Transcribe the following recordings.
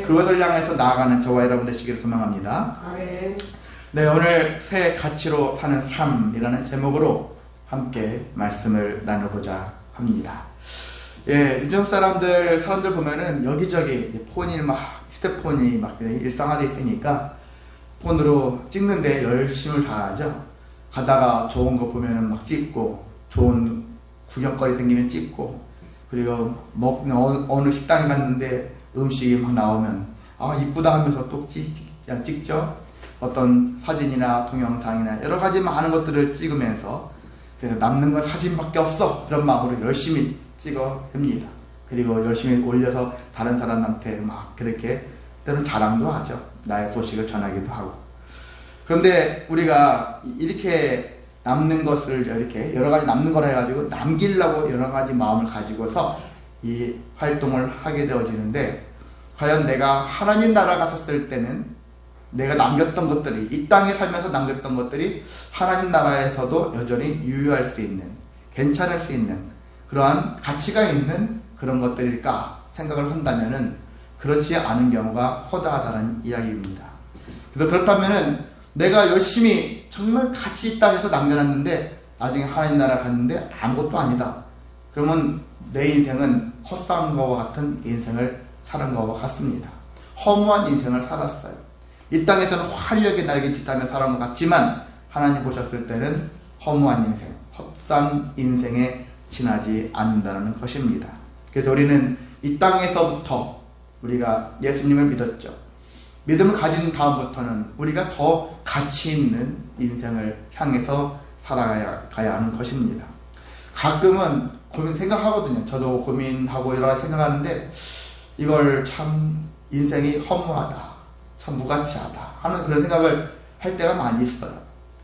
그것을 향해서 나아가는 저와 여러분 되시기를 소망합니다. 아멘. 네, 오늘 새 가치로 사는 삶이라는 제목으로 함께 말씀을 나누고자 합니다. 예, 요즘 사람들 보면은 여기저기 폰이 휴대폰이 일상화되어 있으니까 폰으로 찍는데 열심을 다하죠. 가다가 좋은 거 보면은 막 찍고, 좋은 구경거리 생기면 찍고, 그리고 어느 식당에 갔는데 음식이 막 나오면 이쁘다 하면서 또 찍죠. 어떤 사진이나 동영상이나 여러 가지 많은 것들을 찍으면서, 그래서 남는 건 사진밖에 없어, 그런 마음으로 열심히 찍어냅니다. 그리고 열심히 올려서 다른 사람한테 막 그렇게 때로는 자랑도 하죠. 나의 소식을 전하기도 하고. 그런데 우리가 이렇게 남는 것을 이렇게 여러 가지 남는 거라 해가지고 남기려고 여러 가지 마음을 가지고서 이 활동을 하게 되어지는데, 과연 내가 하나님 나라 갔었을 때는 내가 남겼던 것들이, 이 땅에 살면서 남겼던 것들이 하나님 나라에서도 여전히 유효할 수 있는, 괜찮을 수 있는 그러한 가치가 있는 그런 것들일까 생각을 한다면은 그렇지 않은 경우가 허다하다는 이야기입니다. 그래서 그렇다면은 내가 열심히 정말 가치 있다 해서 남겨놨는데 나중에 하나님 나라 갔는데 아무것도 아니다. 그러면 내 인생은 헛산 것과 같은 인생을 사는 것과 같습니다. 허무한 인생을 살았어요. 이 땅에서는 화려하게 날개짓하며 살아온 것 같지만 하나님 보셨을 때는 허무한 인생, 헛산 인생에 지나지 않는다는 것입니다. 그래서 우리는 이 땅에서부터 우리가 예수님을 믿었죠. 믿음을 가진 다음부터는 우리가 더 가치 있는 인생을 향해서 살아가야 하는 것입니다. 가끔은 생각하거든요. 저도 고민하고 여러 가지 생각하는데 이걸 참 인생이 허무하다, 참 무가치하다 하는 그런 생각을 할 때가 많이 있어요.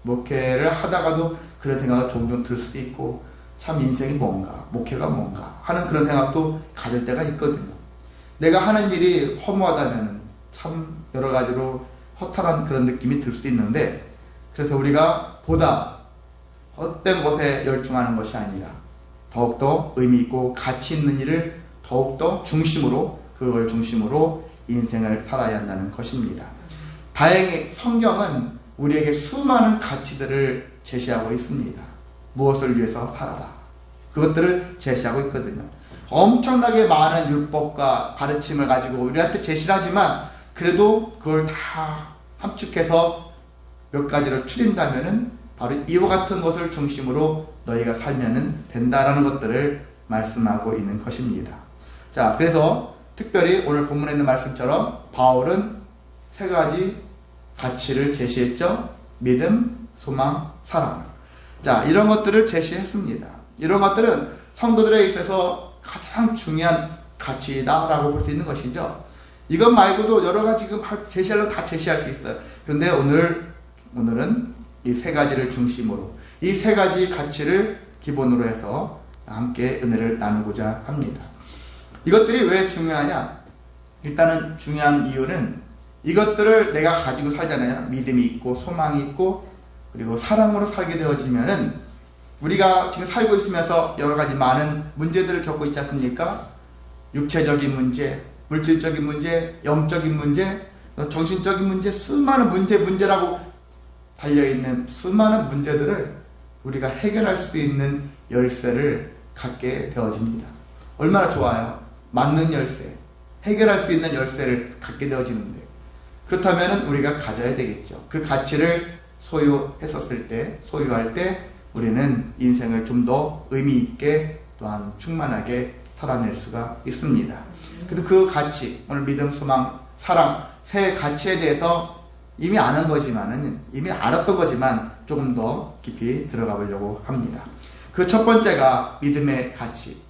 목회를 하다가도 그런 생각을 종종 들 수도 있고, 참 인생이 뭔가, 목회가 뭔가 하는 그런 생각도 가질 때가 있거든요. 내가 하는 일이 허무하다면 참 여러 가지로 허탈한 그런 느낌이 들 수도 있는데, 그래서 우리가 보다 헛된 것에 열중하는 것이 아니라 더욱더 의미 있고 가치 있는 일을 더욱더 그걸 중심으로 인생을 살아야 한다는 것입니다. 다행히 성경은 우리에게 수많은 가치들을 제시하고 있습니다. 무엇을 위해서 살아라, 그것들을 제시하고 있거든요. 엄청나게 많은 율법과 가르침을 가지고 우리한테 제시를 하지만 그래도 그걸 다 함축해서 몇 가지를 추린다면은 바로 이와 같은 것을 중심으로 너희가 살면은 된다라는 것들을 말씀하고 있는 것입니다. 자, 그래서 특별히 오늘 본문에 있는 말씀처럼 바울은 세 가지 가치를 제시했죠. 믿음, 소망, 사랑. 자, 이런 것들을 제시했습니다. 이런 것들은 성도들에 있어서 가장 중요한 가치다라고 볼 수 있는 것이죠. 이것 말고도 여러 가지 제시하려면 다 제시할 수 있어요. 그런데 오늘은 이 세 가지를 중심으로, 이 세 가지 가치를 기본으로 해서 함께 은혜를 나누고자 합니다. 이것들이 왜 중요하냐? 일단은 중요한 이유는 이것들을 내가 가지고 살잖아요. 믿음이 있고 소망이 있고 그리고 사랑으로 살게 되어지면은 우리가 지금 살고 있으면서 여러 가지 많은 문제들을 겪고 있지 않습니까? 육체적인 문제, 물질적인 문제, 영적인 문제, 정신적인 문제, 수많은 문제라고 달려있는 수많은 문제들을 우리가 해결할 수 있는 열쇠를 갖게 되어집니다. 얼마나 좋아요. 맞는 열쇠, 해결할 수 있는 열쇠를 갖게 되어지는데, 그렇다면 우리가 가져야 되겠죠. 그 가치를 소유할 때 우리는 인생을 좀 더 의미 있게 또한 충만하게 살아낼 수가 있습니다. 그래도 그 가치, 오늘 믿음, 소망, 사랑 세 가치에 대해서 이미 알았던 거지만 조금 더 깊이 들어가 보려고 합니다. 그 첫 번째가 믿음의 가치.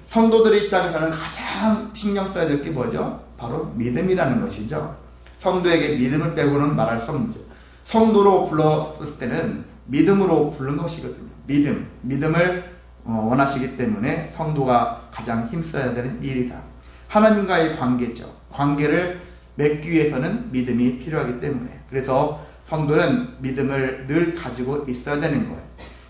성도들이 이 땅에서는 가장 신경 써야 될 게 뭐죠? 바로 믿음이라는 것이죠. 성도에게 믿음을 빼고는 말할 수 없죠. 성도로 불렀을 때는 믿음으로 부른 것이거든요. 믿음을 원하시기 때문에 성도가 가장 힘써야 되는 일이다. 하나님과의 관계죠. 관계를 맺기 위해서는 믿음이 필요하기 때문에, 그래서 성도는 믿음을 늘 가지고 있어야 되는 거예요.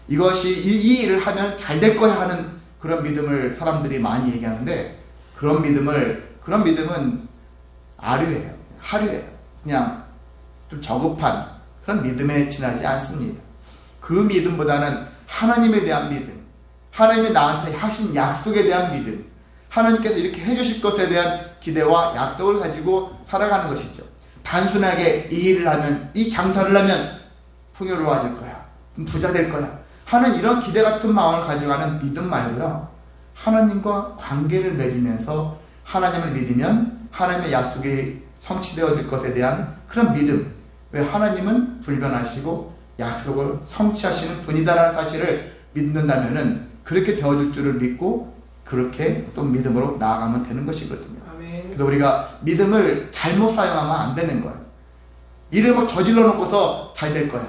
이 일을 하면 잘 될 거야 하는 그런 믿음을 사람들이 많이 얘기하는데, 그런 믿음은 아류예요. 하류예요. 그냥 좀 저급한 그런 믿음에 지나지 않습니다. 그 믿음보다는 하나님에 대한 믿음, 하나님이 나한테 하신 약속에 대한 믿음, 하나님께서 이렇게 해주실 것에 대한 기대와 약속을 가지고 살아가는 것이죠. 단순하게 이 일을 하면, 이 장사를 하면 풍요로워질 거야, 부자 될 거야 하는 이런 기대 같은 마음을 가져가는 믿음 말고요, 하나님과 관계를 맺으면서 하나님을 믿으면 하나님의 약속이 성취되어질 것에 대한 그런 믿음. 왜? 하나님은 불변하시고 약속을 성취하시는 분이다라는 사실을 믿는다면은 그렇게 되어줄 줄을 믿고 그렇게 또 믿음으로 나아가면 되는 것이거든요. 아멘. 그래서 우리가 믿음을 잘못 사용하면 안 되는 거예요. 일을 막 저질러 놓고서 잘 될 거야,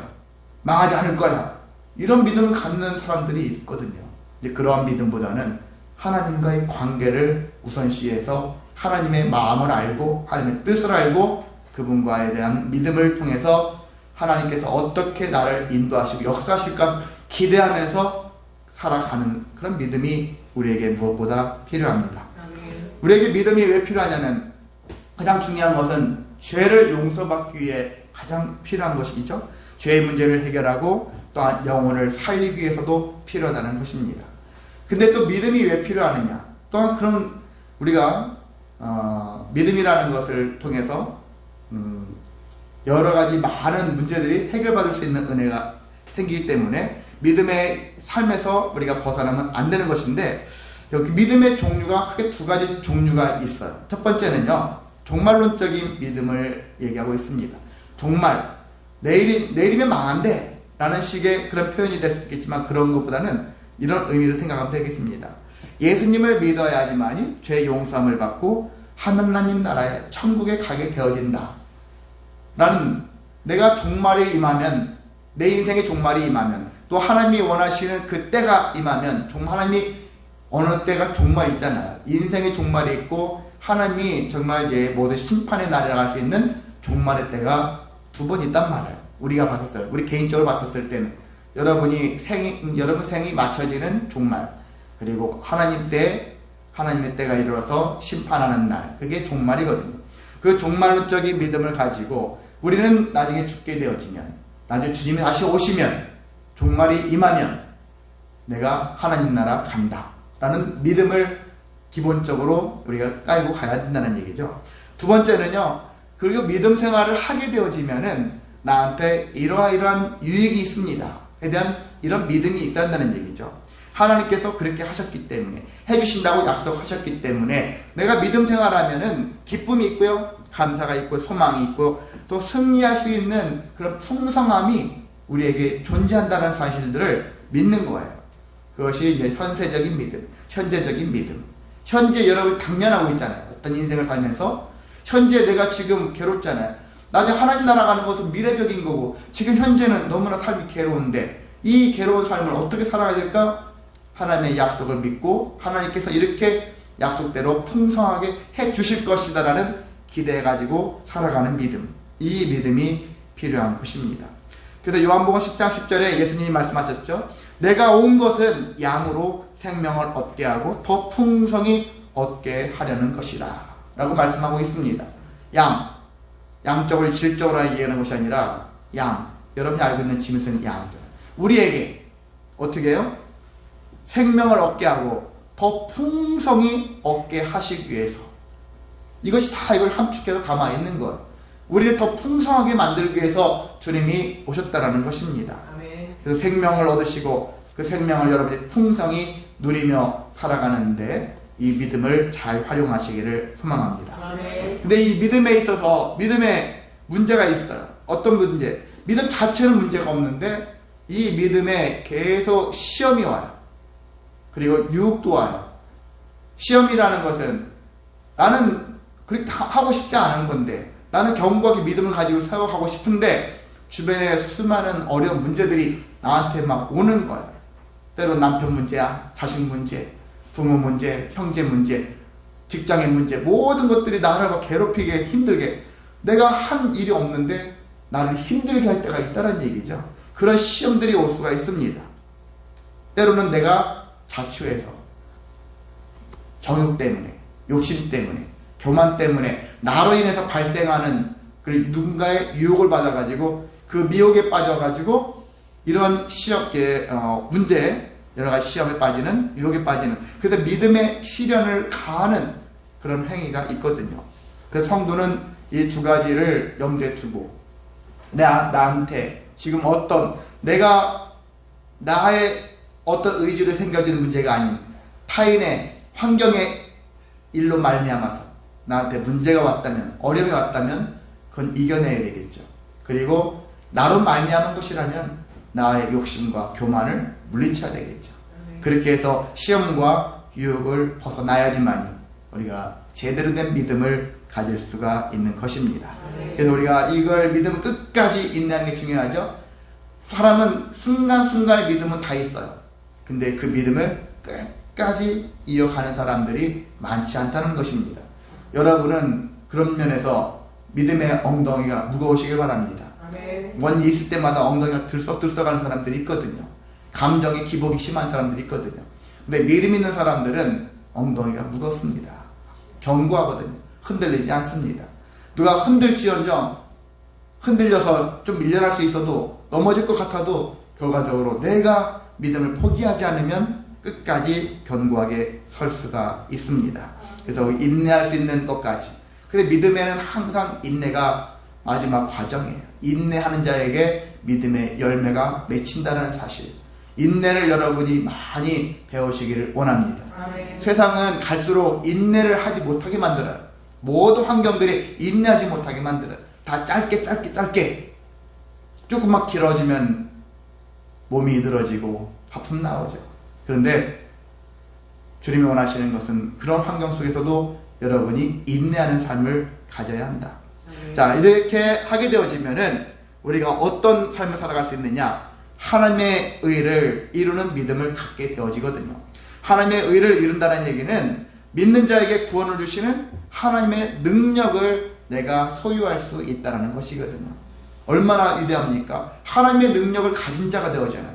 망하지 않을 거야, 이런 믿음을 갖는 사람들이 있거든요. 이제 그러한 믿음보다는 하나님과의 관계를 우선시해서 하나님의 마음을 알고 하나님의 뜻을 알고 그분과에 대한 믿음을 통해서 하나님께서 어떻게 나를 인도하시고 역사하실까 기대하면서 살아가는 그런 믿음이 우리에게 무엇보다 필요합니다. 우리에게 믿음이 왜 필요하냐면 가장 중요한 것은 죄를 용서받기 위해 가장 필요한 것이죠. 죄의 문제를 해결하고 또한 영혼을 살리기 위해서도 필요하다는 것입니다. 근데 또 믿음이 왜 필요하느냐? 또한 그런 우리가 믿음이라는 것을 통해서 여러 가지 많은 문제들이 해결받을 수 있는 은혜가 생기기 때문에 믿음의 삶에서 우리가 벗어나면 안 되는 것인데, 여기 믿음의 종류가 크게 두 가지 종류가 있어요. 첫 번째는요, 종말론적인 믿음을 얘기하고 있습니다. 종말, 내일이면 망한대 라는 식의 그런 표현이 될 수 있겠지만 그런 것보다는 이런 의미를 생각하면 되겠습니다. 예수님을 믿어야지만이 죄 용서함을 받고 하나님 나라의 천국에 가게 되어진다 라는, 내가 종말이 임하면, 내 인생의 종말이 임하면, 또 하나님이 원하시는 그 때가 임하면, 하나님이 어느 때가 종말이 있잖아요. 인생의 종말이 있고 하나님이 정말 이제 모든 심판의 날이라고 할 수 있는 종말의 때가 두 번 있단 말이에요. 우리가 봤었어요. 우리 개인적으로 봤었을 때는 여러분 생이 맞춰지는 종말, 그리고 하나님의 때가 이르러서 심판하는 날, 그게 종말이거든요. 그 종말론적인 믿음을 가지고 우리는 나중에 죽게 되어지면, 나중에 주님이 다시 오시면, 종말이 임하면 내가 하나님 나라 간다 라는 믿음을 기본적으로 우리가 깔고 가야 된다는 얘기죠. 두 번째는요, 그리고 믿음 생활을 하게 되어지면은 나한테 이러한 유익이 있습니다 에 대한 이런 믿음이 있어야 한다는 얘기죠. 하나님께서 그렇게 하셨기 때문에, 해주신다고 약속하셨기 때문에 내가 믿음 생활하면은 기쁨이 있고요, 감사가 있고, 소망이 있고, 또 승리할 수 있는 그런 풍성함이 우리에게 존재한다는 사실들을 믿는 거예요. 그것이 이제 현세적인 믿음, 현재적인 믿음. 현재 여러분 당면하고 있잖아요. 어떤 인생을 살면서 현재 내가 지금 괴롭잖아요. 나중에 하나님 나라 가는 것은 미래적인 거고, 지금 현재는 너무나 삶이 괴로운데 이 괴로운 삶을 어떻게 살아가야 될까? 하나님의 약속을 믿고 하나님께서 이렇게 약속대로 풍성하게 해주실 것이다 라는 기대 가지고 살아가는 믿음, 이 믿음이 필요한 것입니다. 그래서 요한복음 10장 10절에 예수님이 말씀하셨죠. 내가 온 것은 양으로 생명을 얻게 하고 더 풍성히 얻게 하려는 것이라 라고 말씀하고 있습니다. 양적으로 질적으로 이해하는 것이 아니라 여러분이 알고 있는 짐승 양이죠. 우리에게 어떻게 해요? 생명을 얻게 하고 더 풍성히 얻게 하시기 위해서, 이것이 다 이걸 함축해서 담아 있는 거예요. 우리를 더 풍성하게 만들기 위해서 주님이 오셨다라는 것입니다. 그래서 생명을 얻으시고 그 생명을 여러분이 풍성히 누리며 살아가는데 이 믿음을 잘 활용하시기를 소망합니다. 근데 이 믿음에 있어서 믿음에 문제가 있어요. 어떤 문제? 믿음 자체는 문제가 없는데 이 믿음에 계속 시험이 와요. 그리고 유혹도 와요. 시험이라는 것은 나는 그렇게 하고 싶지 않은 건데, 나는 견고하게 믿음을 가지고 세워가고 싶은데 주변에 수많은 어려운 문제들이 나한테 막 오는 거예요. 때로 남편 문제야, 자식 문제, 부모 문제, 형제 문제, 직장의 문제, 모든 것들이 나를 막 괴롭히게, 힘들게, 내가 한 일이 없는데 나를 힘들게 할 때가 있다는 얘기죠. 그런 시험들이 올 수가 있습니다. 때로는 내가 자초해서 정욕 때문에, 욕심 때문에 교만 때문에 나로 인해서 발생하는 그리고 누군가의 유혹을 받아가지고 그 미혹에 빠져가지고 이런 문제 여러 가지 시험에 빠지는 유혹에 빠지는 그래서 믿음의 시련을 가하는 그런 행위가 있거든요. 그래서 성도는 이 두 가지를 염두에 두고 나한테 지금 나의 어떤 의지로 생겨지는 문제가 아닌 타인의 환경의 일로 말미암아서 나한테 문제가 왔다면 어려움이 왔다면 그건 이겨내야 되겠죠. 그리고 나로 말미암은 것이라면 나의 욕심과 교만을 물리쳐야 되겠죠. 그렇게 해서 시험과 유혹을 벗어나야지만이 우리가 제대로 된 믿음을 가질 수가 있는 것입니다. 그래서 우리가 이걸 믿음을 끝까지 인내하는 게 중요하죠. 사람은 순간순간의 믿음은 다 있어요. 근데 그 믿음을 끝까지 이어가는 사람들이 많지 않다는 것입니다. 여러분은 그런 면에서 믿음의 엉덩이가 무거우시길 바랍니다. 원이 있을 때마다 엉덩이가 들썩들썩하는 사람들이 있거든요. 감정의 기복이 심한 사람들이 있거든요. 근데 믿음 있는 사람들은 엉덩이가 무겁습니다. 견고하거든요. 흔들리지 않습니다. 누가 흔들지언정 흔들려서 좀 밀려날 수 있어도 넘어질 것 같아도 결과적으로 내가 믿음을 포기하지 않으면 끝까지 견고하게 설 수가 있습니다. 그래서 인내할 수 있는 것까지. 근데 믿음에는 항상 인내가 마지막 과정이에요. 인내하는 자에게 믿음의 열매가 맺힌다는 사실. 인내를 여러분이 많이 배우시기를 원합니다. 세상은 갈수록 인내를 하지 못하게 만들어요. 모든 환경들이 인내하지 못하게 만들어요. 다 짧게 조금만 길어지면 몸이 늘어지고 하품 나오죠. 그런데 주님이 원하시는 것은 그런 환경 속에서도 여러분이 인내하는 삶을 가져야 한다. 자, 이렇게 하게 되어지면은 우리가 어떤 삶을 살아갈 수 있느냐? 하나님의 의를 이루는 믿음을 갖게 되어지거든요. 하나님의 의를 이룬다는 얘기는 믿는 자에게 구원을 주시는 하나님의 능력을 내가 소유할 수 있다는 것이거든요. 얼마나 위대합니까? 하나님의 능력을 가진 자가 되어지잖아요.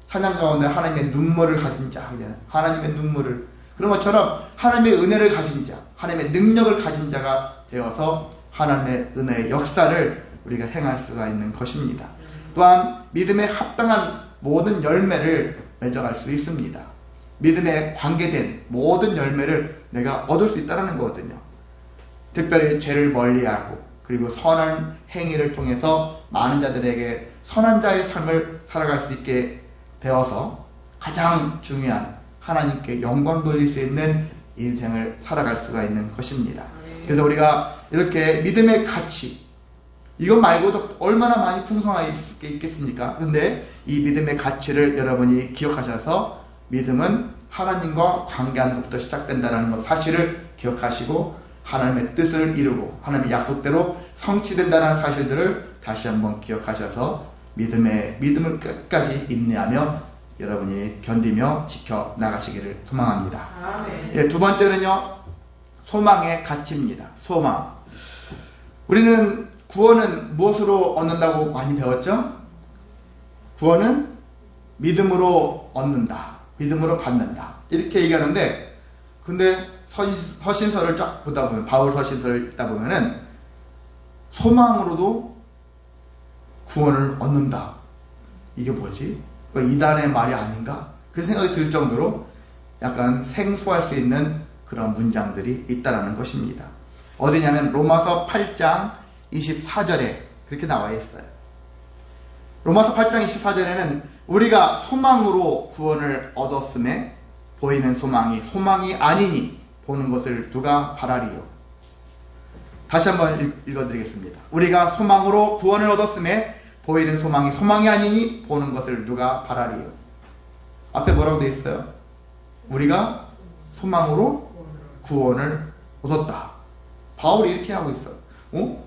찬양 가운데 하나님의 눈물을 가진 자, 하나님의 눈물을, 그런 것처럼 하나님의 은혜를 가진 자, 하나님의 능력을 가진 자가 되어서 하나님의 은혜의 역사를 우리가 행할 수가 있는 것입니다. 또한 믿음에 합당한 모든 열매를 맺어갈 수 있습니다. 믿음에 관계된 모든 열매를 내가 얻을 수 있다는 거거든요. 특별히 죄를 멀리하고 그리고 선한 행위를 통해서 많은 자들에게 선한 자의 삶을 살아갈 수 있게 되어서 가장 중요한 하나님께 영광 돌릴 수 있는 인생을 살아갈 수가 있는 것입니다. 그래서 우리가 이렇게 믿음의 가치, 이것 말고도 얼마나 많이 풍성하게 있겠습니까? 그런데 이 믿음의 가치를 여러분이 기억하셔서 믿음은 하나님과 관계하는 것부터 시작된다는 것 사실을 기억하시고 하나님의 뜻을 이루고 하나님의 약속대로 성취된다는 사실들을 다시 한번 기억하셔서 믿음을 끝까지 인내하며 여러분이 견디며 지켜나가시기를 소망합니다. 예, 두 번째는요, 소망의 가치입니다. 소망. 우리는 구원은 무엇으로 얻는다고 많이 배웠죠? 구원은 믿음으로 얻는다. 믿음으로 받는다. 이렇게 얘기하는데, 근데 서신서를 쫙 보다 보면, 바울 서신서를 읽다 보면은 소망으로도 구원을 얻는다. 이게 뭐지? 이단의 말이 아닌가? 그런 생각이 들 정도로 약간 생소할 수 있는 그런 문장들이 있다라는 것입니다. 어디냐면 로마서 8장 24절에 그렇게 나와 있어요. 로마서 8장 24절에는 우리가 소망으로 구원을 얻었음에 보이는 소망이 아니니 보는 것을 누가 바라리요. 다시 한번 읽어드리겠습니다. 우리가 소망으로 구원을 얻었음에 보이는 소망이 아니니 보는 것을 누가 바라리요. 앞에 뭐라고 되어 있어요? 우리가 소망으로 구원을 얻었다. 바울이 이렇게 하고 있어요.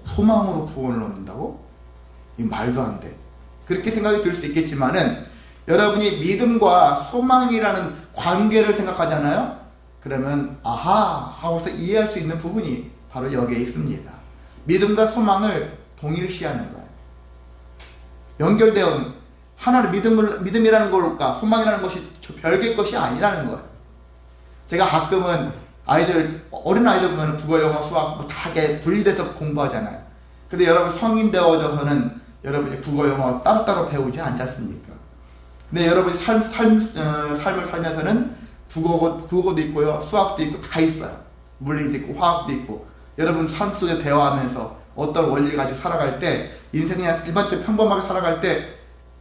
소망으로 구원을 얻는다고? 이 말도 안 돼. 그렇게 생각이 들 수 있겠지만은 여러분이 믿음과 소망이라는 관계를 생각하잖아요. 그러면 아하 하고서 이해할 수 있는 부분이 바로 여기에 있습니다. 믿음과 소망을 동일시하는 거예요. 연결되어 하나를 믿음이라는 것과 소망이라는 것이 별개의 것이 아니라는 거예요. 제가 가끔은 어린 아이들 보면 국어, 영어, 수학 뭐 다 분리돼서 공부하잖아요. 근데 여러분 성인 되어져서는 여러분이 국어, 영어 따로따로 배우지 않지 않습니까? 근데 여러분이 삶을 살면서는 국어도 있고요, 수학도 있고 다 있어요. 물리도 있고 화학도 있고. 여러분 삶 속에 대화하면서 어떤 원리를 가지고 살아갈 때, 인생이 일반적으로 평범하게 살아갈 때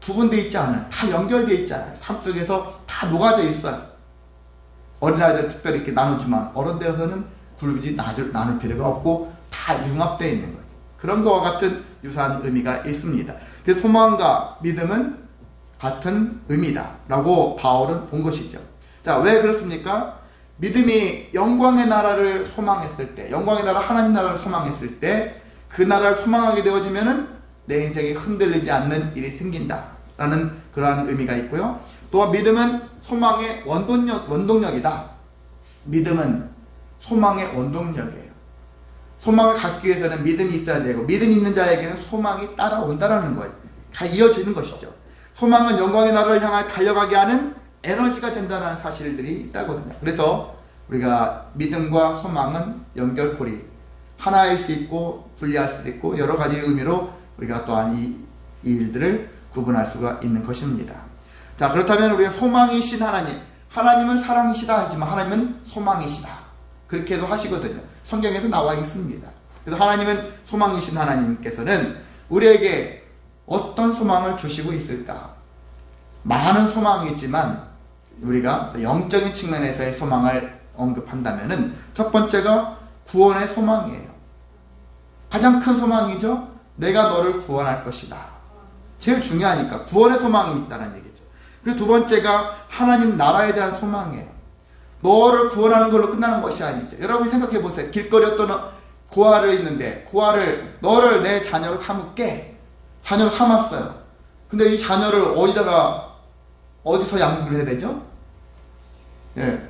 구분되어 있지 않아요. 다 연결되어 있잖아요. 삶 속에서 다 녹아져 있어요. 어린아이들 특별히 이렇게 나누지만 어른 되어서는 굳이 나눌 필요가 없고 다 융합되어 있는 거죠. 그런 거와 같은 유사한 의미가 있습니다. 그래서 소망과 믿음은 같은 의미다 라고 바울은 본 것이죠. 자, 왜 그렇습니까? 믿음이 영광의 나라를 소망했을 때, 영광의 나라 하나님 나라를 소망했을 때 그 나라를 소망하게 되어지면은 내 인생이 흔들리지 않는 일이 생긴다 라는 그러한 의미가 있고요. 또한 믿음은 소망의 원동력이다. 믿음은 소망의 원동력이에요. 소망을 갖기 위해서는 믿음이 있어야 되고, 믿음이 있는 자에게는 소망이 따라온다라는 거예요. 다 이어지는 것이죠. 소망은 영광의 나라를 향해 달려가게 하는 에너지가 된다는 사실들이 있다거든요. 그래서 우리가 믿음과 소망은 연결고리, 하나일 수 있고 분리할 수도 있고 여러 가지 의미로 우리가 또한 이 일들을 구분할 수가 있는 것입니다. 자, 그렇다면 우리가 소망이신 하나님은 사랑이시다 하지만 하나님은 소망이시다, 그렇게도 하시거든요. 성경에도 나와 있습니다. 그래서 하나님은 소망이신 하나님께서는 우리에게 어떤 소망을 주시고 있을까? 많은 소망이 있지만 우리가 영적인 측면에서의 소망을 언급한다면은 첫 번째가 구원의 소망이에요. 가장 큰 소망이죠. 내가 너를 구원할 것이다. 제일 중요하니까 구원의 소망이 있다는 얘기죠. 그리고 두 번째가 하나님 나라에 대한 소망이에요. 너를 구원하는 걸로 끝나는 것이 아니죠. 여러분이 생각해 보세요. 길거리 어떤 고아를 있는데 너를 내 자녀로 삼을게. 자녀로 삼았어요. 근데 이 자녀를 어디서 양육을 해야 되죠? 예,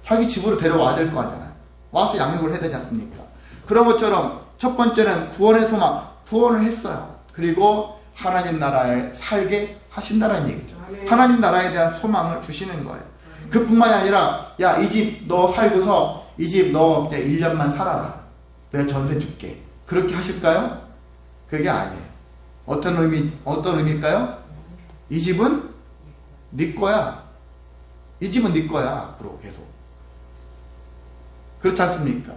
자기 집으로 데려와야 될 거 아니잖아요. 와서 양육을 해야 되지 않습니까? 그런 것처럼 첫 번째는 구원의 소망, 구원을 했어요. 그리고 하나님 나라에 살게 하신다는 얘기죠. 하나님 나라에 대한 소망을 주시는 거예요. 그뿐만이 아니라 야, 이 집 너 살고서 이 집 너 이제 1년만 살아라. 내가 전세 줄게. 그렇게 하실까요? 그게 아니에요. 어떤 의미일까요? 이 집은 네 거야. 이 집은 네 거야. 앞으로 계속. 그렇지 않습니까?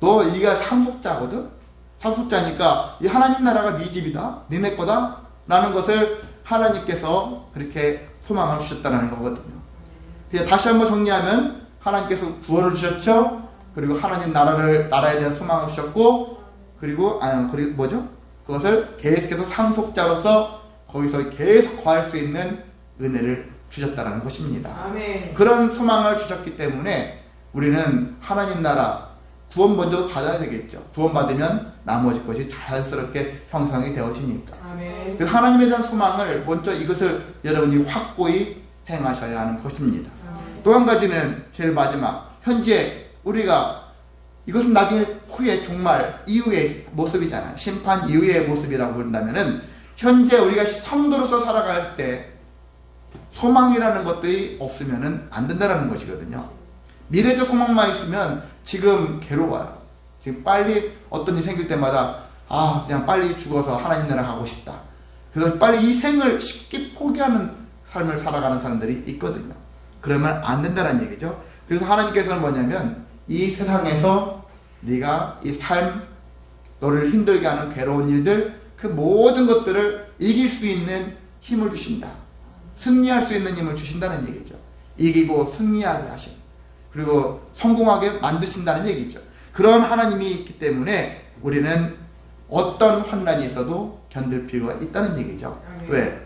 네가 상속자거든? 상속자니까 이 하나님 나라가 네 집이다. 니네 거다. 라는 것을 하나님께서 그렇게 소망을 주셨다는 거거든요. 다시 한번 정리하면 하나님께서 구원을 주셨죠. 그리고 하나님 나라에 대한 소망을 주셨고, 그리고 그것을 계속해서 상속자로서 거기서 계속 거할 수 있는 은혜를 주셨다는 것입니다. 아멘. 그런 소망을 주셨기 때문에 우리는 하나님 나라 구원 먼저 받아야 되겠죠. 구원 받으면 나머지 것이 자연스럽게 형성이 되어지니까. 아멘. 그래서 하나님에 대한 소망을 먼저 이것을 여러분이 확고히 행하셔야 하는 것입니다. 또 한 가지는 제일 마지막, 현재 우리가 이것은 나중에 후에 종말 이후의 모습이잖아요. 심판 이후의 모습이라고 본다면은 현재 우리가 성도로서 살아갈 때 소망이라는 것들이 없으면은 안 된다는 것이거든요. 미래적 소망만 있으면 지금 괴로워요. 지금 빨리 어떤 일이 생길 때마다 그냥 빨리 죽어서 하나님 나라 가고 싶다. 그래서 빨리 이 생을 쉽게 포기하는 삶을 살아가는 사람들이 있거든요. 그러면 안 된다는 얘기죠. 그래서 하나님께서는 뭐냐면 이 세상에서 네가 이 삶, 너를 힘들게 하는 괴로운 일들, 그 모든 것들을 이길 수 있는 힘을 주신다. 승리할 수 있는 힘을 주신다는 얘기죠. 이기고 승리하게 하신, 그리고 성공하게 만드신다는 얘기죠. 그런 하나님이 있기 때문에 우리는 어떤 환난이 있어도 견딜 필요가 있다는 얘기죠. 왜?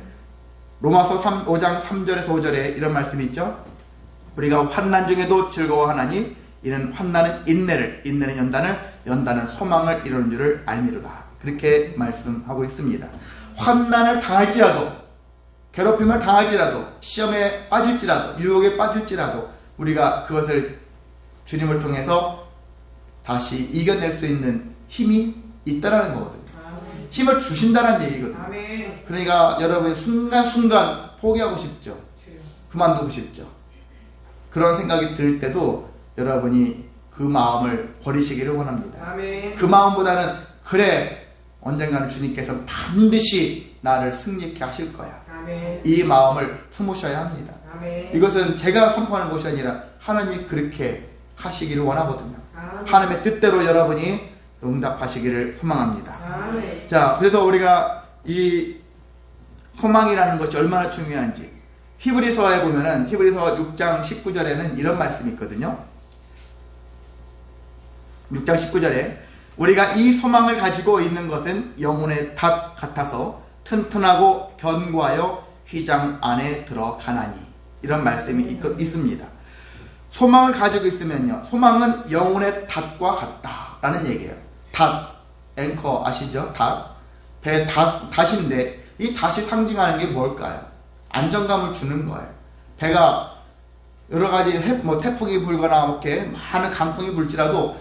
로마서 5장 3절에서 5절에 이런 말씀이 있죠. 우리가 환난 중에도 즐거워하나니 이는 환난은 인내는 연단은 소망을 이루는 줄을 알미로다. 그렇게 말씀하고 있습니다. 환난을 당할지라도, 괴롭힘을 당할지라도, 시험에 빠질지라도, 유혹에 빠질지라도 우리가 그것을 주님을 통해서 다시 이겨낼 수 있는 힘이 있다라는 거거든요. 아멘. 힘을 주신다는 얘기거든요. 아멘. 그러니까 여러분이 순간순간 포기하고 싶죠. 그만두고 싶죠. 그런 생각이 들 때도 여러분이 그 마음을 버리시기를 원합니다. 아멘. 그 마음보다는 그래 언젠가는 주님께서 반드시 나를 승리케 하실 거야. 아멘. 이 마음을 품으셔야 합니다. 아멘. 이것은 제가 선포하는 것이 아니라 하나님이 그렇게 하시기를 원하거든요. 아멘. 하나님의 뜻대로 여러분이 응답하시기를 소망합니다. 아멘. 자, 그래서 우리가 이 소망이라는 것이 얼마나 중요한지 히브리서에 보면은 히브리서 6장 19절에는 이런 말씀이 있거든요. 6장 19절에 우리가 이 소망을 가지고 있는 것은 영혼의 닭 같아서 튼튼하고 견고하여 휘장 안에 들어가나니, 이런 말씀이 있습니다. 소망을 가지고 있으면요, 소망은 영혼의 닷과 같다라는 얘기예요. 닷, 앵커 아시죠? 닷, 배 닷인데 이 닷이 상징하는 게 뭘까요? 안정감을 주는 거예요. 배가 여러 가지 태풍이 불거나 이렇게 많은 강풍이 불지라도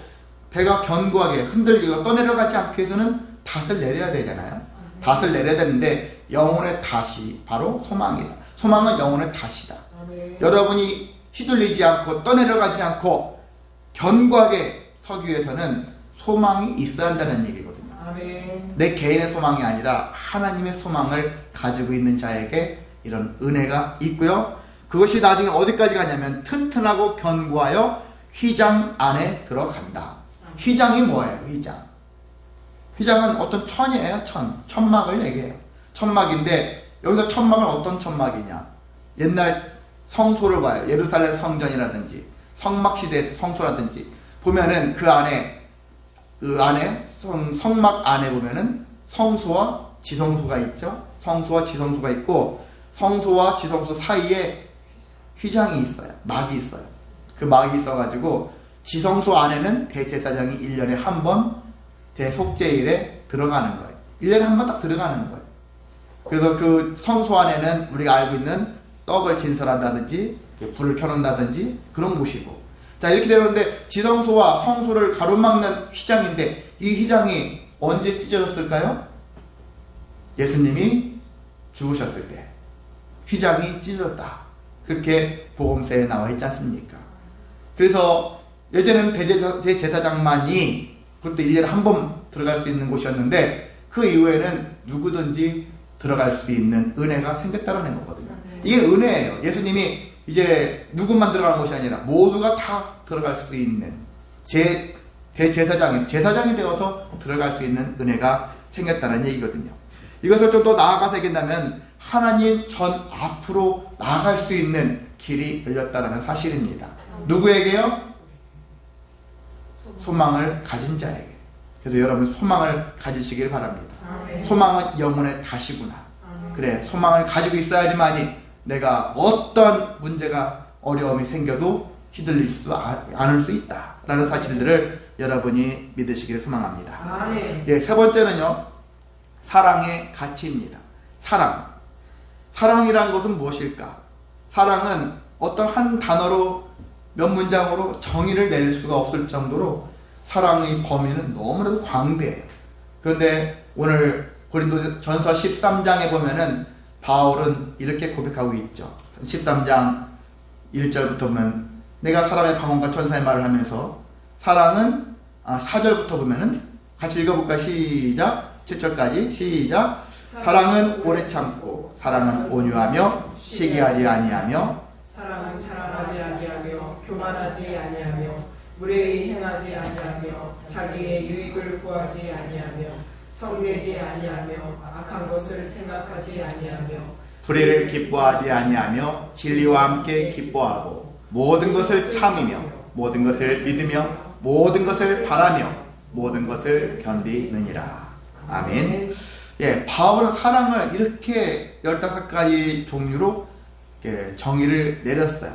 배가 견고하게 흔들리고 떠내려가지 않기 위해서는 닷을 내려야 되잖아요. 닷을 내려야 되는데 영혼의 닷이 바로 소망이다. 소망은 영혼의 닷이다. 아멘. 여러분이 휘둘리지 않고 떠내려가지 않고 견고하게 서기 위해서는 소망이 있어야 한다는 얘기거든요. 아멘. 내 개인의 소망이 아니라 하나님의 소망을 가지고 있는 자에게 이런 은혜가 있고요. 그것이 나중에 어디까지 가냐면 튼튼하고 견고하여 휘장 안에 들어간다. 휘장이 뭐예요? 휘장은 어떤 천이에요. 천막을 얘기해요. 천막인데 여기서 천막은 어떤 천막이냐, 옛날 성소를 봐요. 예루살렘 성전이라든지 성막시대 성소라든지 보면은 그 안에 성막 안에 보면은 성소와 지성소가 있죠. 성소와 지성소가 있고 성소와 지성소 사이에 휘장이 있어요. 막이 있어요. 그 막이 있어가지고 지성소 안에는 대제사장이 1년에 한 번 대속죄일에 들어가는 거예요. 1년에 한 번 딱 들어가는 거예요. 그래서 그 성소 안에는 우리가 알고 있는 떡을 진설한다든지 불을 켜놓는다든지 그런 곳이고, 자, 이렇게 되는데 지성소와 성소를 가로막는 휘장인데 이 휘장이 언제 찢어졌을까요? 예수님이 죽으셨을 때 휘장이 찢어졌다. 그렇게 복음서에 나와 있지 않습니까? 그래서 예전에는 대제사장만이 그때 1년에 한 번 들어갈 수 있는 곳이었는데 그 이후에는 누구든지 들어갈 수 있는 은혜가 생겼다는 거거든요. 이게 은혜예요. 예수님이 이제 누구만 들어가는 것이 아니라 모두가 다 들어갈 수 있는 제사장이 되어서 들어갈 수 있는 은혜가 생겼다는 얘기거든요. 이것을 좀 더 나아가서 얘기한다면 하나님 전 앞으로 나아갈 수 있는 길이 열렸다는 사실입니다. 누구에게요? 소망을 가진 자에게. 그래서 여러분 소망을 가지시길 바랍니다. 소망은 영혼의 닷이구나. 그래, 소망을 가지고 있어야지만이 내가 어떤 문제가 어려움이 생겨도 휘둘릴 수 않을 수 있다 라는 사실들을 여러분이 믿으시기를 소망합니다. 예, 세 번째는요, 사랑의 가치입니다. 사랑이란 것은 무엇일까? 사랑은 어떤 한 단어로 몇 문장으로 정의를 내릴 수가 없을 정도로 사랑의 범위는 너무나도 광대해요. 그런데 오늘 고린도전서 13장에 보면은 바울은 이렇게 고백하고 있죠. 13장 1절부터 보면 내가 사람의 방언과 천사의 말을 하면서 사랑은 4절부터 보면은 같이 읽어볼까? 시작. 7절까지 시작. 사랑은 오래 참고 사랑은 온유하며 시기하지 아니하며 사랑은 자랑하지 아니하며 교만하지 아니하며 무례히 행하지 아니하며 자기의 유익을 구하지 아니하며 성내지 아니하며 악한 것을 생각하지 아니하며 불의를 기뻐하지 아니하며 진리와 함께 기뻐하고 모든 것을 참으며 모든 것을 믿으며 모든 것을 바라며 모든 것을 견디느니라. 아멘. 예, 바울은 사랑을 이렇게 15가지 종류로 정의를 내렸어요.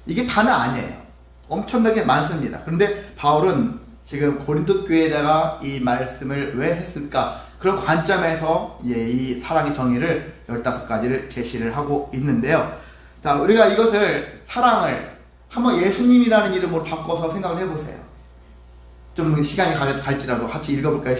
이게 다는 아니에요. 엄청나게 많습니다. 그런데 바울은 지금 고린도 교회에다가 이 말씀을 왜 했을까? 그런 관점에서 이 사랑의 정의를 15가지를 제시를 하고 있는데요. 자, 우리가 이것을 사랑을 한번 예수님이라는 이름으로 바꿔서 생각을 해보세요. 좀 시간이 갈지라도 같이 읽어볼까요?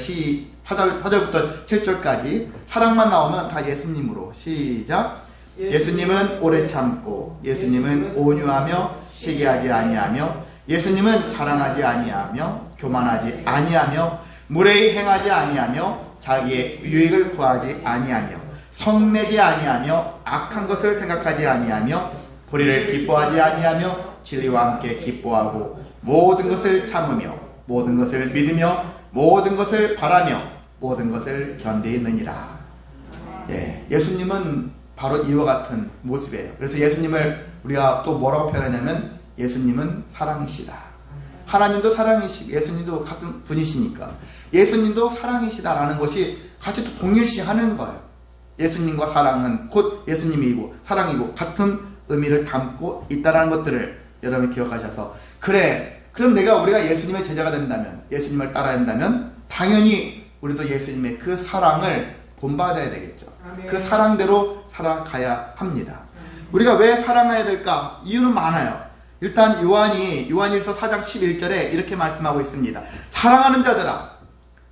4절부터 7절까지 사랑만 나오면 다 예수님으로 시작. 예수님은 오래 참고 예수님은 온유하며 시기하지 아니하며 예수님은 자랑하지 아니하며 교만하지 아니하며 무례히 행하지 아니하며 자기의 유익을 구하지 아니하며 성내지 아니하며 악한 것을 생각하지 아니하며 불의를 기뻐하지 아니하며 진리와 함께 기뻐하고 모든 것을 참으며 모든 것을 믿으며 모든 것을 바라며 모든 것을 견디느니라. 예수님은 바로 이와 같은 모습이에요. 그래서 예수님을 우리가 또 뭐라고 표현하냐면 예수님은 사랑이시다. 하나님도 사랑이시고 예수님도 같은 분이시니까 예수님도 사랑이시다라는 것이 같이 또 동일시하는 거예요. 예수님과 사랑은 곧 예수님이고 사랑이고 같은 의미를 담고 있다는 것들을 여러분이 기억하셔서 그럼 우리가 예수님의 제자가 된다면 예수님을 따라야 한다면 당연히 우리도 예수님의 그 사랑을 본받아야 되겠죠. 아멘. 그 사랑대로 살아가야 합니다. 우리가 왜 사랑해야 될까? 이유는 많아요. 일단 요한일서 4장 11절에 이렇게 말씀하고 있습니다. 사랑하는 자들아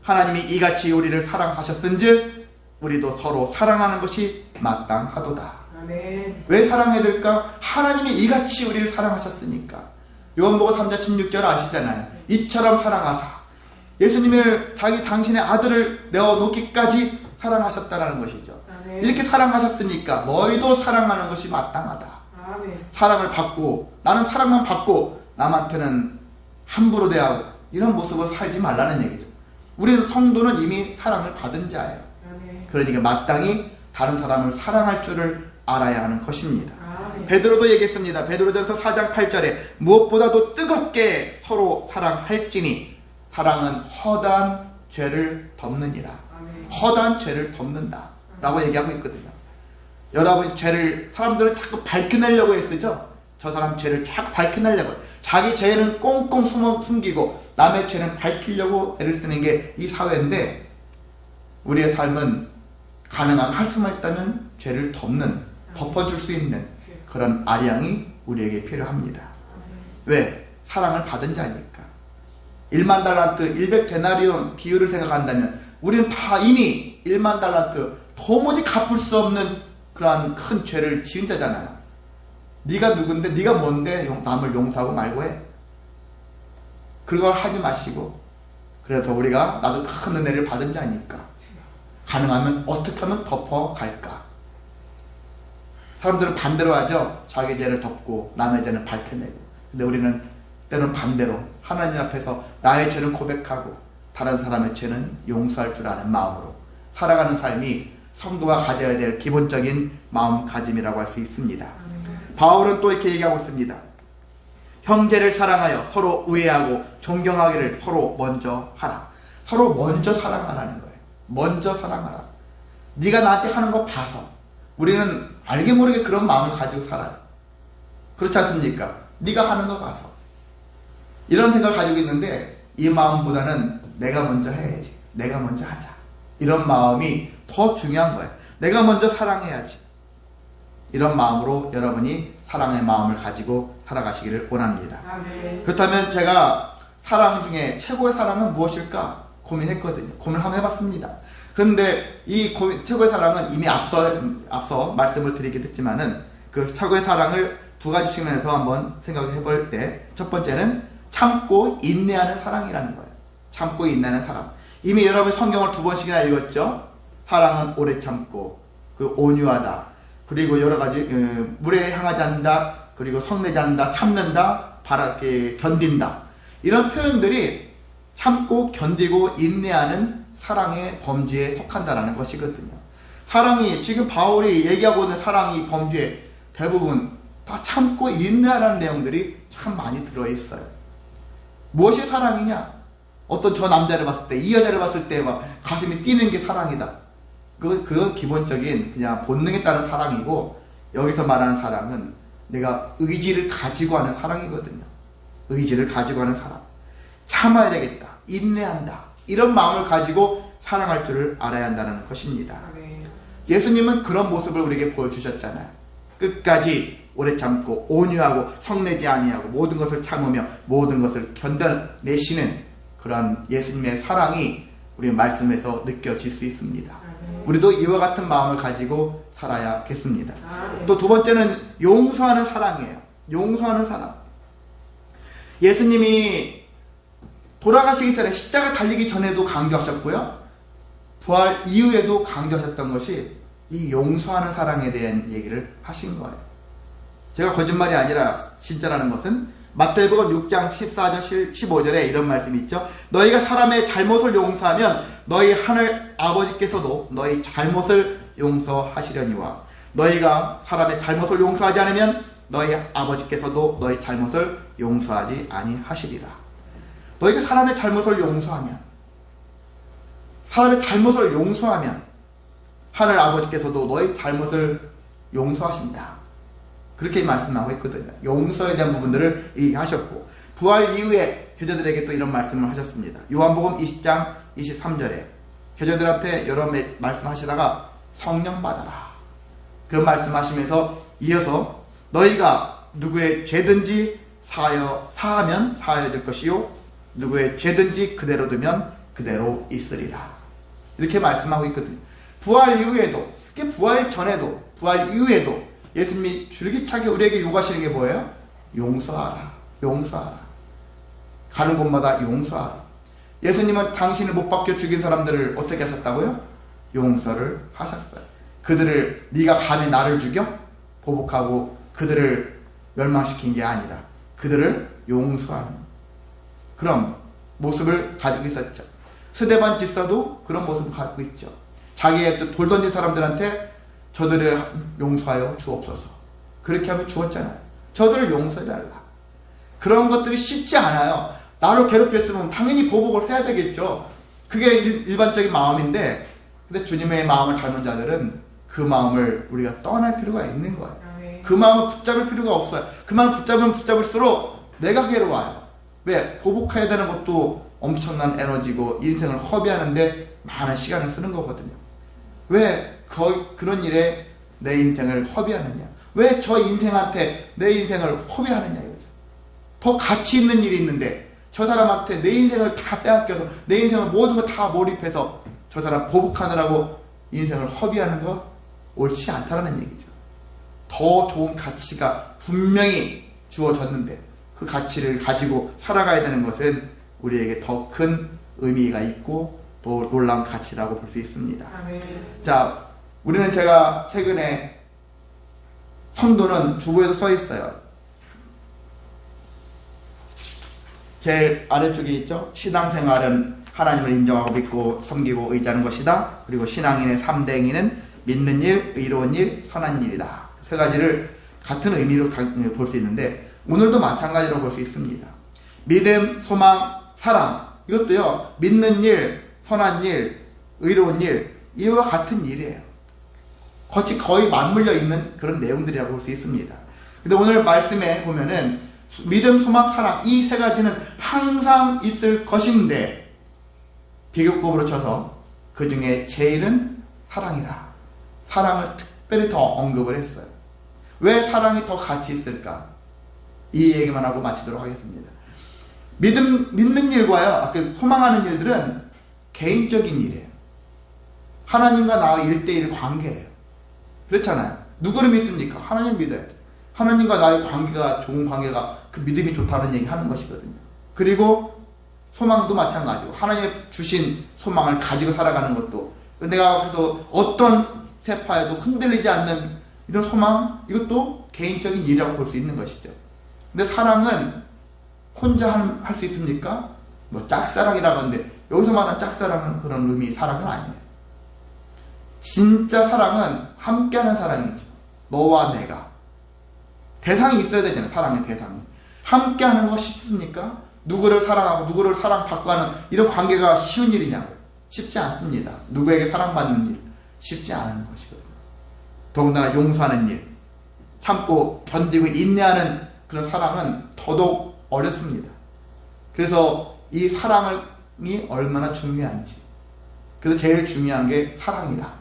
하나님이 이같이 우리를 사랑하셨은즉 우리도 서로 사랑하는 것이 마땅하도다. 아멘. 왜 사랑해야 될까? 하나님이 이같이 우리를 사랑하셨으니까. 요한복음 3장 16절 아시잖아요. 이처럼 사랑하사 예수님을 당신의 아들을 내어놓기까지 사랑하셨다라는 것이죠. 아멘. 이렇게 사랑하셨으니까 너희도 사랑하는 것이 마땅하다. 아멘. 사랑을 받고 나는 사랑만 받고 남한테는 함부로 대하고 이런 모습으로 살지 말라는 얘기죠. 우리는 성도는 이미 사랑을 받은 자예요. 아멘. 그러니까 마땅히 다른 사람을 사랑할 줄을 알아야 하는 것입니다. 아멘. 베드로도 얘기했습니다. 베드로전서 4장 8절에 무엇보다도 뜨겁게 서로 사랑할지니 사랑은 허다한 죄를 덮느니라. 아멘. 허다한 죄를 덮는다 라고 얘기하고 있거든요. 여러분 사람들은 자꾸 밝혀내려고 애쓰죠. 저 사람 죄를 자꾸 밝혀내려고 자기 죄는 꽁꽁 숨기고 남의 죄는 밝히려고 애를 쓰는 게 이 사회인데 우리의 삶은 가능하면 할 수만 있다면 죄를 덮어줄 수 있는 그런 아량이 우리에게 필요합니다. 왜? 사랑을 받은 자니까. 1만 달란트 100데나리온 비율을 생각한다면 우리는 다 이미 1만 달란트 도무지 갚을 수 없는 그러한 큰 죄를 지은 자잖아요. 네가 누군데 네가 뭔데 남을 용서하고 말고 해. 그걸 하지 마시고 그래서 우리가 나도 큰 은혜를 받은 자니까 가능하면 어떻게 하면 덮어갈까. 사람들은 반대로 하죠. 자기 죄를 덮고 남의 죄는 밝혀내고. 근데 우리는 때로는 반대로 하나님 앞에서 나의 죄는 고백하고 다른 사람의 죄는 용서할 줄 아는 마음으로 살아가는 삶이 성도가 가져야 될 기본적인 마음가짐이라고 할 수 있습니다. 바울은 또 이렇게 얘기하고 있습니다. 형제를 사랑하여 서로 우애하고 존경하기를 서로 먼저 하라. 서로 먼저 사랑하라는 거예요. 먼저 사랑하라. 네가 나한테 하는 거 봐서 우리는 알게 모르게 그런 마음을 가지고 살아요. 그렇지 않습니까? 네가 하는 거 봐서 이런 생각을 가지고 있는데 이 마음보다는 내가 먼저 해야지. 내가 먼저 하자. 이런 마음이 더 중요한 거예요. 내가 먼저 사랑해야지. 이런 마음으로 여러분이 사랑의 마음을 가지고 살아가시기를 원합니다. 아멘. 그렇다면 제가 사랑 중에 최고의 사랑은 무엇일까 고민했거든요. 고민을 한번 해봤습니다. 그런데 이 최고의 사랑은 이미 앞서 말씀을 드리긴 했지만은 그 최고의 사랑을 두 가지 측면에서 한번 생각해 볼 때 첫 번째는 참고 인내하는 사랑이라는 거예요. 참고 인내하는 사랑. 이미 여러분 성경을 2번씩이나 읽었죠. 사랑은 오래 참고 그 온유하다. 그리고 여러 가지 물에 향하지 않는다. 그리고 성내지 않는다. 참는다. 견딘다. 이런 표현들이 참고 견디고 인내하는 사랑의 범주에 속한다라는 것이거든요. 사랑이 지금 바울이 얘기하고 있는 사랑이 범주에 대부분 다 참고 인내하라는 내용들이 참 많이 들어있어요. 무엇이 사랑이냐? 어떤 저 남자를 봤을 때, 이 여자를 봤을 때 막 가슴이 뛰는 게 사랑이다. 그건 기본적인 그냥 본능에 따른 사랑이고, 여기서 말하는 사랑은 내가 의지를 가지고 하는 사랑이거든요. 의지를 가지고 하는 사랑. 참아야 되겠다. 인내한다. 이런 마음을 가지고 사랑할 줄을 알아야 한다는 것입니다. 아멘. 예수님은 그런 모습을 우리에게 보여주셨잖아요. 끝까지 오래 참고 온유하고 성내지 아니하고 모든 것을 참으며 모든 것을 견뎌내시는 그런 예수님의 사랑이 우리 말씀에서 느껴질 수 있습니다. 아멘. 우리도 이와 같은 마음을 가지고 살아야겠습니다. 아멘. 또 두 번째는 용서하는 사랑이에요. 용서하는 사랑. 예수님이 돌아가시기 전에 십자가 달리기 전에도 강조하셨고요. 부활 이후에도 강조하셨던 것이 이 용서하는 사랑에 대한 얘기를 하신 거예요. 제가 거짓말이 아니라 진짜라는 것은 마태복음 6장 14절 15절에 이런 말씀이 있죠. 너희가 사람의 잘못을 용서하면 너희 하늘 아버지께서도 너희 잘못을 용서하시려니와 너희가 사람의 잘못을 용서하지 않으면 너희 아버지께서도 너희 잘못을 용서하지 아니하시리라. 너희가 사람의 잘못을 용서하면 하늘 아버지께서도 너희 잘못을 용서하신다. 그렇게 말씀하고 있거든요. 용서에 대한 부분들을 얘기하셨고, 부활 이후에 제자들에게 또 이런 말씀을 하셨습니다. 요한복음 20장 23절에 제자들한테 여러 말씀하시다가 성령 받아라, 그런 말씀하시면서 이어서 너희가 누구의 죄든지 사하면 사하여질 것이요 누구의 죄든지 그대로 두면 그대로 있으리라, 이렇게 말씀하고 있거든요. 부활 이후에도, 부활 전에도, 부활 이후에도 예수님이 줄기차게 우리에게 요구하시는 게 뭐예요? 용서하라. 가는 곳마다 용서하라. 예수님은 당신을 못 박혀 죽인 사람들을 어떻게 하셨다고요? 용서를 하셨어요. 그들을 네가 감히 나를 죽여? 보복하고 그들을 멸망시킨 게 아니라 그들을 용서하는 그런 모습을 가지고 있었죠. 스데반 집사도 그런 모습을 가지고 있죠. 자기의 돌 던진 사람들한테 저들을 용서하여 주옵소서, 그렇게 하면 주었잖아요. 저들을 용서해달라. 그런 것들이 쉽지 않아요. 나를 괴롭혔으면 당연히 보복을 해야 되겠죠. 그게 일반적인 마음인데, 근데 주님의 마음을 닮은 자들은 그 마음을 우리가 떠날 필요가 있는 거예요. 그 마음을 붙잡을 필요가 없어요. 그 마음을 붙잡으면 붙잡을수록 내가 괴로워요. 왜? 보복해야 되는 것도 엄청난 에너지고 인생을 허비하는데 많은 시간을 쓰는 거거든요. 왜 그런 일에 내 인생을 허비하느냐? 왜 저 인생한테 내 인생을 허비하느냐 이거죠. 더 가치 있는 일이 있는데 저 사람한테 내 인생을 다 빼앗겨서 내 인생을 모든 거 다 몰입해서 저 사람 보복하느라고 인생을 허비하는 거 옳지 않다라는 얘기죠. 더 좋은 가치가 분명히 주어졌는데 그 가치를 가지고 살아가야 되는 것은 우리에게 더 큰 의미가 있고 또 놀라운 가치라고 볼 수 있습니다. 아멘. 자, 우리는 제가 최근에 성도는 주보에도 써 있어요. 제일 아래쪽에 있죠. 신앙생활은 하나님을 인정하고 믿고 섬기고 의지하는 것이다. 그리고 신앙인의 3대 행위는 믿는 일, 의로운 일, 선한 일이다. 세 가지를 같은 의미로 볼 수 있는데 오늘도 마찬가지로 볼 수 있습니다. 믿음, 소망, 사랑, 이것도요, 믿는 일, 선한 일, 의로운 일, 이와 같은 일이에요. 거의 맞물려 있는 그런 내용들이라고 볼 수 있습니다. 근데 오늘 말씀에 보면은 믿음, 소망, 사랑, 이 세 가지는 항상 있을 것인데 비교급으로 쳐서 그 중에 제일은 사랑이라. 사랑을 특별히 더 언급을 했어요. 왜 사랑이 더 가치 있을까? 이 얘기만 하고 마치도록 하겠습니다. 믿는 일과요, 소망하는 일들은 개인적인 일이에요. 하나님과 나의 1대1 관계예요. 그렇잖아요. 누구를 믿습니까? 하나님 믿어야 돼. 하나님과 나의 관계가 좋은 관계가 그 믿음이 좋다는 얘기 하는 것이거든요. 그리고 소망도 마찬가지고 하나님의 주신 소망을 가지고 살아가는 것도, 내가 그래서 어떤 세파에도 흔들리지 않는 이런 소망, 이것도 개인적인 일이라고 볼 수 있는 것이죠. 근데 사랑은 혼자 할 수 있습니까? 뭐 짝사랑이라고 하는데 여기서 말하는 짝사랑은 그런 의미 사랑은 아니에요. 진짜 사랑은 함께하는 사랑이죠. 너와 내가. 대상이 있어야 되잖아요. 사랑의 대상이. 함께하는 거 쉽습니까? 누구를 사랑하고 누구를 사랑받고 하는 이런 관계가 쉬운 일이냐고요? 쉽지 않습니다. 누구에게 사랑받는 일 쉽지 않은 것이거든요. 더군다나 용서하는 일, 참고 견디고 인내하는 그런 사랑은 더더욱 어렵습니다. 그래서 이 사랑이 얼마나 중요한지, 그래서 제일 중요한 게 사랑이다.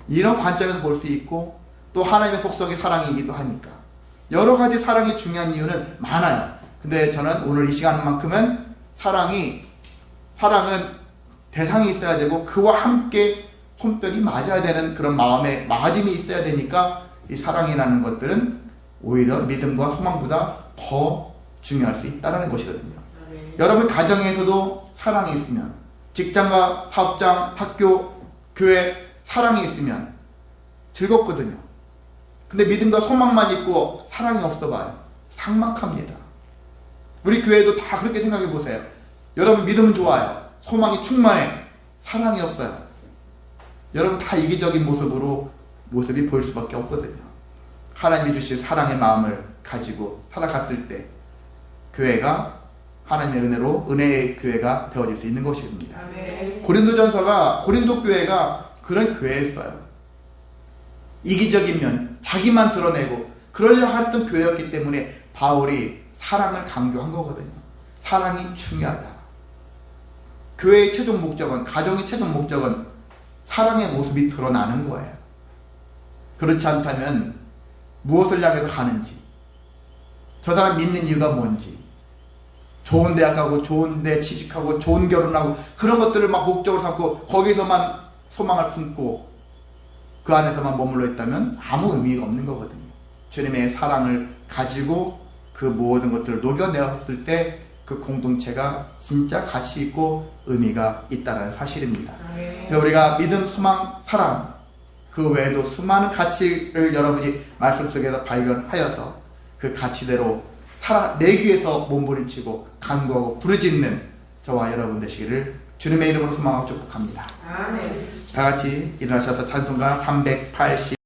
이런 관점에서 볼 수 있고, 또 하나님의 속성이 사랑이기도 하니까 여러 가지 사랑이 중요한 이유는 많아요. 근데 저는 오늘 이 시간만큼은 사랑은 대상이 있어야 되고 그와 함께 손뼉이 맞아야 되는 그런 마음의 맞음이 있어야 되니까 이 사랑이라는 것들은 오히려 믿음과 소망보다 더 중요할 수 있다는 것이거든요. 아멘. 여러분 가정에서도 사랑이 있으면, 직장과 사업장, 학교, 교회 사랑이 있으면 즐겁거든요. 근데 믿음과 소망만 있고 사랑이 없어 봐요. 삭막합니다. 우리 교회도 다 그렇게 생각해 보세요. 여러분 믿음은 좋아요. 소망이 충만해. 사랑이 없어요. 여러분 다 이기적인 모습이 보일 수밖에 없거든요. 하나님이 주신 사랑의 마음을 가지고 살아갔을 때 교회가 하나님의 은혜로 은혜의 교회가 되어질 수 있는 것입니다. 아멘. 고린도 교회가 그런 교회였어요. 이기적인 면, 자기만 드러내고 그러려 했던 교회였기 때문에 바울이 사랑을 강조한 거거든요. 사랑이 중요하다. 교회의 최종 목적은, 가정의 최종 목적은 사랑의 모습이 드러나는 거예요. 그렇지 않다면 무엇을 향해서 가는지, 저 사람 믿는 이유가 뭔지, 좋은 대학 가고 좋은 데 취직하고 좋은 결혼하고 그런 것들을 막 목적으로 삼고 거기서만 소망을 품고 그 안에서만 머물러 있다면 아무 의미가 없는 거거든요. 주님의 사랑을 가지고 그 모든 것들을 녹여내었을 때 그 공동체가 진짜 가치 있고 의미가 있다는 사실입니다. 아멘. 우리가 믿음, 소망, 사랑 그 외에도 수많은 가치를 여러분이 말씀 속에서 발견하여서 그 가치대로 살아내기 위해서 몸부림치고 간구하고 부르짖는 저와 여러분 되시기를 주님의 이름으로 소망하고 축복합니다. 아멘. 다 같이 일어나셔서 찬송가 380